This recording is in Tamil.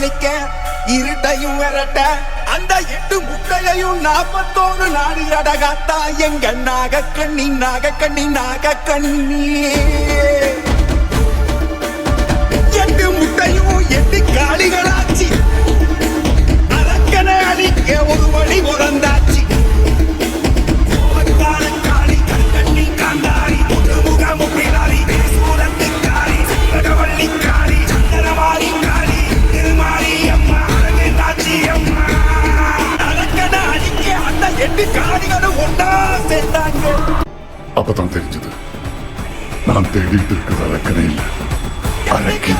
அழிக்க இருட்டையும் விரட்ட அந்த 8 முட்டையையும் 41 நாடு அடகாத்தா எங்க நாகக்கண்ணி நாகக்கண்ணி நாகக்கண்ணி 8 முட்டையும் 8 காளிகளாச்சு அரக்கனை அழிக்க ஒரு வழி பிறந்தாச்சு காளி கண்ணி காந்தாரி முக முப்பிலாரி சூரத்து காளி வள்ளி காளி சந்தனமாரி காளி திருமாரி அம்மா நாச்சி அம்மா அரக்கனை அழிக்க அந்த 8 காளிகளும் ஒன்னா சேர்ந்தாங்க. அப்பதான் தெரிஞ்சது நான் தேடிட்டு இருக்கிற அரக்கனை இல்லை அரக்கி.